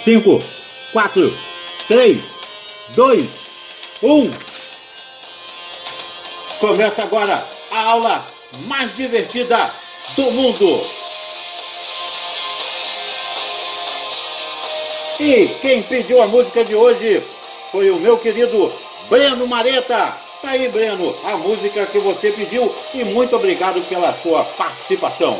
5, 4, 3, 2, 1. Começa agora a aula mais divertida do mundo. E quem pediu a música de hoje foi o meu querido Breno Mareta. Tá aí, Breno, a música que você pediu e muito obrigado pela sua participação.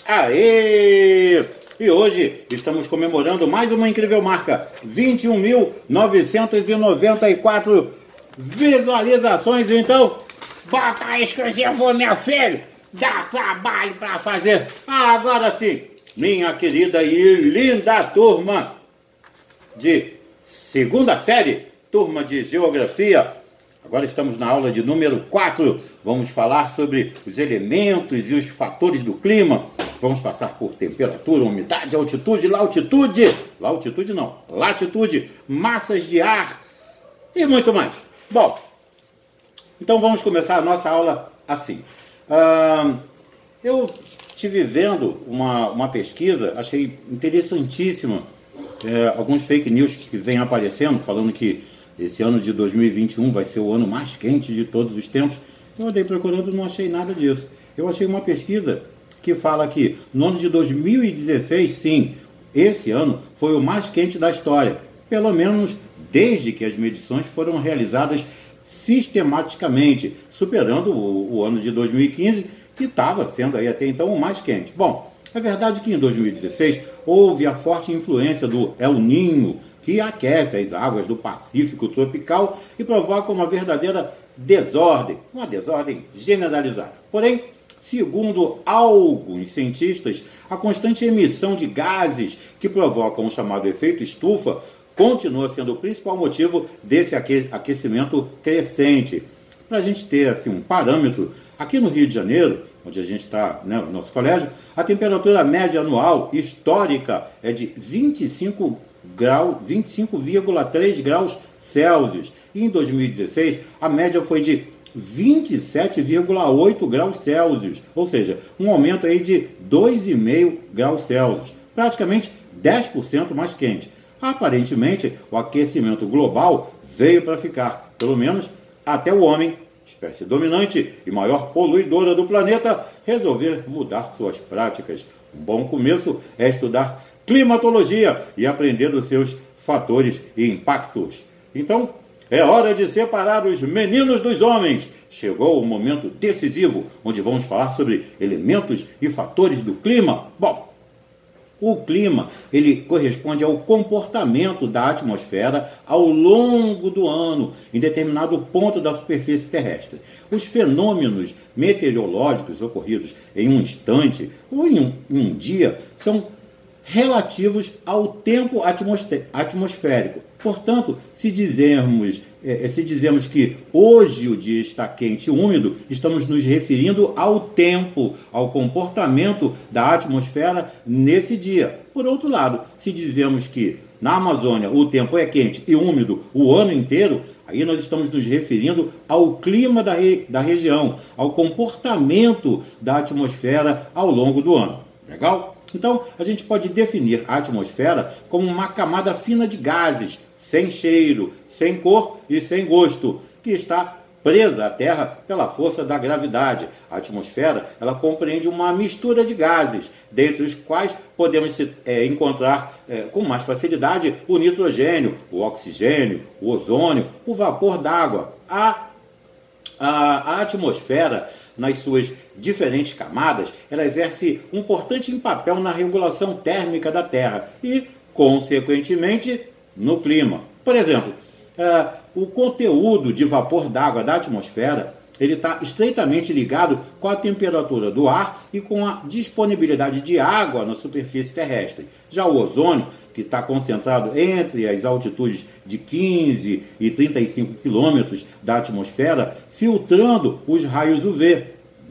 Aê! E hoje estamos comemorando mais uma incrível marca, 21.994 visualizações. Então, bota exclusivo, meu filho, dá trabalho para fazer. Agora sim, minha querida e linda turma de segunda série, turma de Geografia. Agora estamos na aula de número 4. Vamos falar sobre os elementos e os fatores do clima. Vamos passar por temperatura, umidade, altitude, latitude, massas de ar e muito mais. Bom, então vamos começar a nossa aula assim. Eu estive vendo uma pesquisa, achei interessantíssima, alguns fake news que vêm aparecendo, falando que esse ano de 2021 vai ser o ano mais quente de todos os tempos. Eu andei procurando e não achei nada disso. Eu achei uma pesquisa que fala que no ano de 2016, sim, esse ano foi o mais quente da história, pelo menos desde que as medições foram realizadas sistematicamente, superando o ano de 2015, que estava sendo aí até então o mais quente. Bom, é verdade que em 2016 houve a forte influência do El Niño, que aquece as águas do Pacífico tropical e provoca uma verdadeira desordem, uma desordem generalizada. Porém, segundo alguns cientistas, a constante emissão de gases que provocam o chamado efeito estufa continua sendo o principal motivo desse aquecimento crescente. Para a gente ter assim, um parâmetro, aqui no Rio de Janeiro, onde a gente está, né, no nosso colégio, a temperatura média anual histórica é de 25,3 graus Celsius. E em 2016, a média foi de 27,8 graus Celsius, ou seja, um aumento aí de 2,5 graus Celsius, praticamente 10% mais quente. Aparentemente, o aquecimento global veio para ficar, pelo menos até o homem, espécie dominante e maior poluidora do planeta, resolver mudar suas práticas. Um bom começo é estudar climatologia e aprender os seus fatores e impactos. Então, é hora de separar os meninos dos homens. Chegou o momento decisivo, onde vamos falar sobre elementos e fatores do clima. Bom, o clima, ele corresponde ao comportamento da atmosfera ao longo do ano, em determinado ponto da superfície terrestre. Os fenômenos meteorológicos ocorridos em um instante ou em um dia são relativos ao tempo atmosférico. Portanto, se dizemos que hoje o dia está quente e úmido, estamos nos referindo ao tempo, ao comportamento da atmosfera nesse dia. Por outro lado, se dizemos que na Amazônia o tempo é quente e úmido o ano inteiro, aí nós estamos nos referindo ao clima da região, ao comportamento da atmosfera ao longo do ano. Legal? Então, a gente pode definir a atmosfera como uma camada fina de gases, sem cheiro, sem cor e sem gosto, que está presa à Terra pela força da gravidade. A atmosfera, ela compreende uma mistura de gases, dentre os quais podemos encontrar com mais facilidade o nitrogênio, o oxigênio, o ozônio, o vapor d'água. A atmosfera, nas suas diferentes camadas, ela exerce um importante papel na regulação térmica da Terra e, consequentemente, no clima. Por exemplo, o conteúdo de vapor d'água da atmosfera, ele está estreitamente ligado com a temperatura do ar e com a disponibilidade de água na superfície terrestre. Já o ozônio, que está concentrado entre as altitudes de 15 e 35 quilômetros da atmosfera, filtrando os raios UV.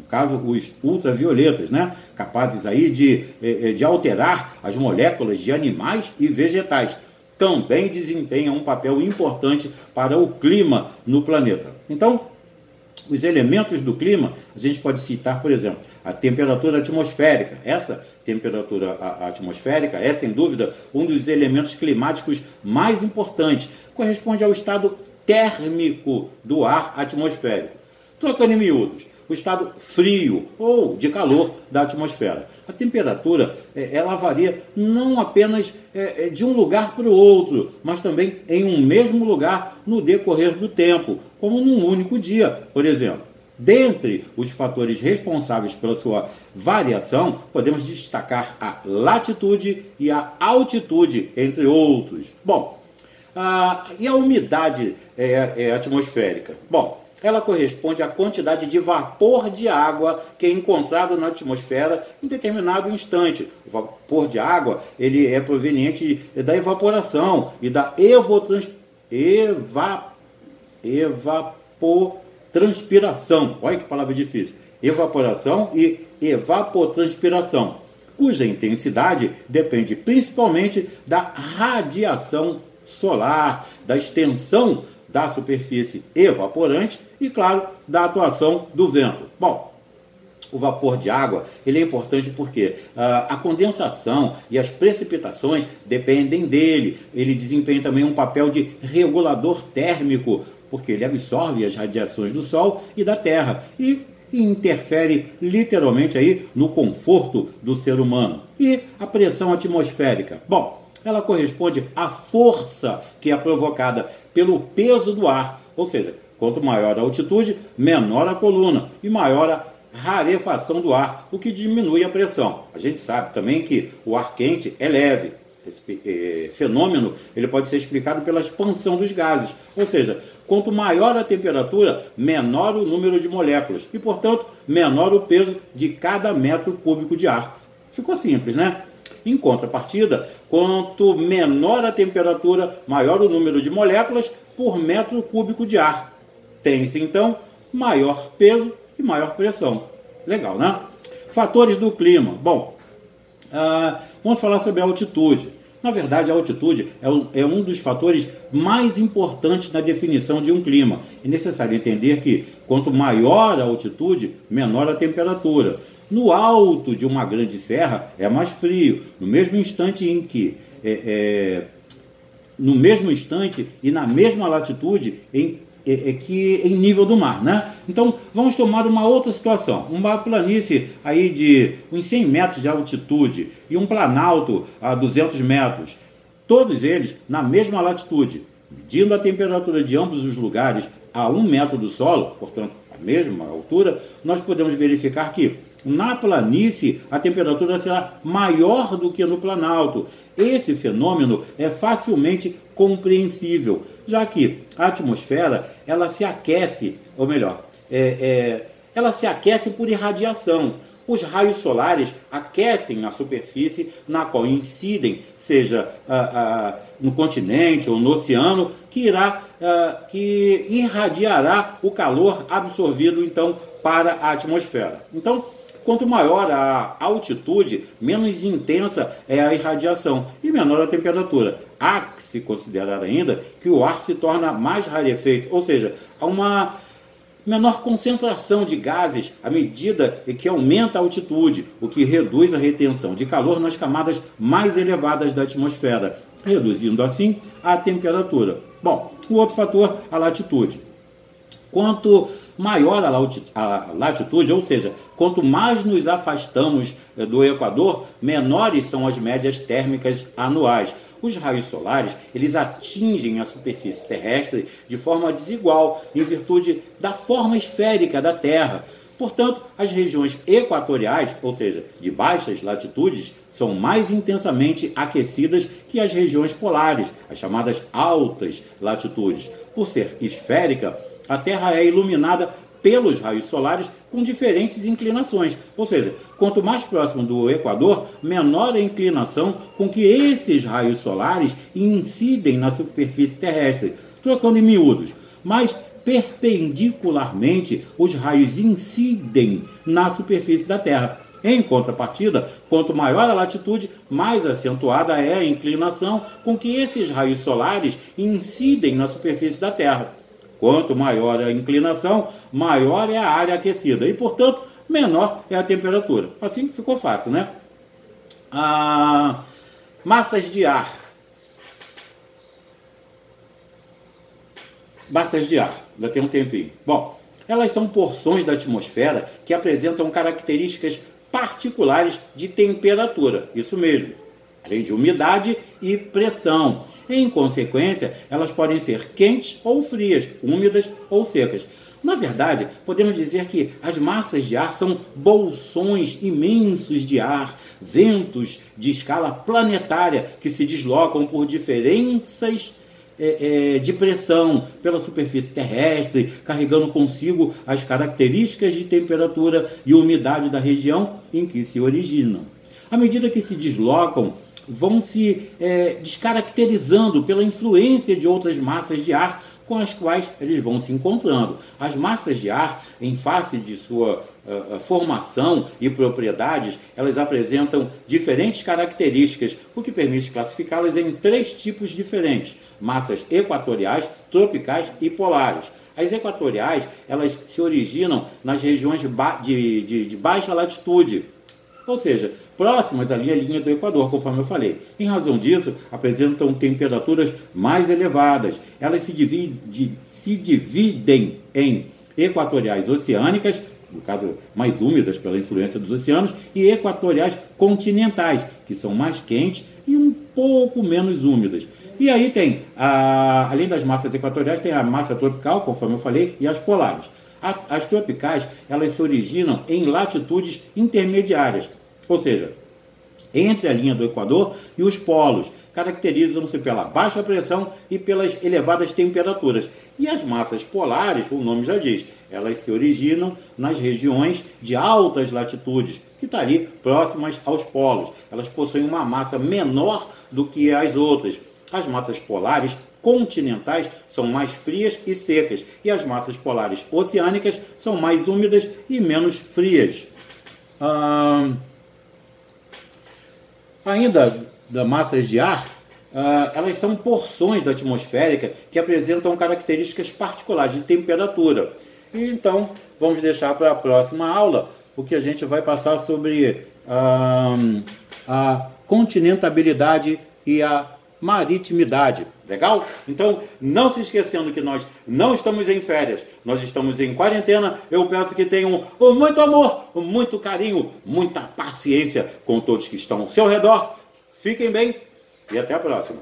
caso os ultravioletas, né? Capazes aí de alterar as moléculas de animais e vegetais. Também desempenham um papel importante para o clima no planeta. Então, os elementos do clima, a gente pode citar, por exemplo, a temperatura atmosférica. Essa temperatura atmosférica é, sem dúvida, um dos elementos climáticos mais importantes. Corresponde ao estado térmico do ar atmosférico. Trocando em miúdos, o estado frio ou de calor da atmosfera. A temperatura, ela varia não apenas de um lugar para o outro, mas também em um mesmo lugar no decorrer do tempo, como num único dia, por exemplo. Dentre os fatores responsáveis pela sua variação, podemos destacar a latitude e a altitude, entre outros. Bom, e a umidade atmosférica? Bom, ela corresponde à quantidade de vapor de água que é encontrado na atmosfera em determinado instante. O vapor de água ele é proveniente da evaporação e da evapotranspiração. Olha que palavra difícil. Evaporação e evapotranspiração, cuja intensidade depende principalmente da radiação solar, da extensão da superfície evaporante e, claro, da atuação do vento. Bom, o vapor de água ele é importante porque a condensação e as precipitações dependem dele. Ele desempenha também um papel de regulador térmico, porque ele absorve as radiações do Sol e da Terra e interfere literalmente aí no conforto do ser humano. E a pressão atmosférica? Bom, ela corresponde à força que é provocada pelo peso do ar, ou seja, quanto maior a altitude, menor a coluna e maior a rarefação do ar, o que diminui a pressão. A gente sabe também que o ar quente é leve. Esse fenômeno ele pode ser explicado pela expansão dos gases, ou seja, quanto maior a temperatura, menor o número de moléculas e, portanto, menor o peso de cada metro cúbico de ar. Ficou simples, né? Em contrapartida, quanto menor a temperatura, maior o número de moléculas por metro cúbico de ar. Tem-se, então, maior peso e maior pressão. Legal, né? Fatores do clima. Bom, vamos falar sobre a altitude. Na verdade, a altitude é um dos fatores mais importantes na definição de um clima. É necessário entender que, quanto maior a altitude, menor a temperatura. No alto de uma grande serra é mais frio, no mesmo instante e na mesma latitude que em nível do mar, né? Então, vamos tomar uma outra situação. Uma planície aí de uns 100 metros de altitude e um planalto a 200 metros. Todos eles na mesma latitude. Medindo a temperatura de ambos os lugares a 1 metro do solo, portanto, a mesma altura, nós podemos verificar que na planície a temperatura será maior do que no planalto. Esse fenômeno é facilmente compreensível, já que a atmosfera ela se aquece, ou melhor, ela se aquece por irradiação. Os raios solares aquecem a superfície na qual incidem, seja no continente ou no oceano, que irradiará o calor absorvido então para a atmosfera. Então, quanto maior a altitude, menos intensa é a irradiação e menor a temperatura. Há que se considerar ainda que o ar se torna mais rarefeito, ou seja, há uma menor concentração de gases à medida que aumenta a altitude, o que reduz a retenção de calor nas camadas mais elevadas da atmosfera, reduzindo assim a temperatura. Bom, o outro fator, a latitude. Quanto maior a latitude, ou seja, quanto mais nos afastamos do Equador, menores são as médias térmicas anuais. Os raios solares, eles atingem a superfície terrestre de forma desigual, em virtude da forma esférica da Terra. Portanto, as regiões equatoriais, ou seja, de baixas latitudes, são mais intensamente aquecidas que as regiões polares, as chamadas altas latitudes. Por ser esférica, a Terra é iluminada pelos raios solares com diferentes inclinações. Ou seja, quanto mais próximo do Equador, menor a inclinação com que esses raios solares incidem na superfície terrestre. Trocando em miúdos, mais perpendicularmente os raios incidem na superfície da Terra. Em contrapartida, quanto maior a latitude, mais acentuada é a inclinação com que esses raios solares incidem na superfície da Terra. Quanto maior a inclinação, maior é a área aquecida e, portanto, menor é a temperatura. Assim ficou fácil, né? Massas de ar. Massas de ar, ainda tem um tempinho. Bom, elas são porções da atmosfera que apresentam características particulares de temperatura, isso mesmo, além de umidade e pressão. Em consequência, elas podem ser quentes ou frias, úmidas ou secas. Na verdade, podemos dizer que as massas de ar são bolsões imensos de ar, ventos de escala planetária que se deslocam por diferenças de pressão pela superfície terrestre, carregando consigo as características de temperatura e umidade da região em que se originam. À medida que se deslocam, vão se descaracterizando pela influência de outras massas de ar com as quais eles vão se encontrando. As massas de ar, em face de sua formação e propriedades, elas apresentam diferentes características, o que permite classificá-las em 3 tipos diferentes: massas equatoriais, tropicais e polares. As equatoriais, elas se originam nas regiões de baixa latitude, ou seja, próximas à linha do Equador, conforme eu falei. Em razão disso, apresentam temperaturas mais elevadas. Elas se dividem em equatoriais oceânicas, no caso mais úmidas pela influência dos oceanos, e equatoriais continentais, que são mais quentes e um pouco menos úmidas. E aí tem, além das massas equatoriais, tem a massa tropical, conforme eu falei, e as polares. As tropicais, elas se originam em latitudes intermediárias, ou seja, entre a linha do Equador e os polos, caracterizam-se pela baixa pressão e pelas elevadas temperaturas. E as massas polares, o nome já diz, elas se originam nas regiões de altas latitudes, que estão ali próximas aos polos. Elas possuem uma massa menor do que as outras. As massas polares continentais são mais frias e secas, e as massas polares oceânicas são mais úmidas e menos frias. Ainda das massas de ar, elas são porções da atmosférica que apresentam características particulares de temperatura. E então, vamos deixar para a próxima aula, o que a gente vai passar sobre a continentabilidade e a maritimidade. Legal? Então, não se esquecendo que nós não estamos em férias, nós estamos em quarentena. Eu peço que tenham muito amor, muito carinho, muita paciência com todos que estão ao seu redor. Fiquem bem e até a próxima.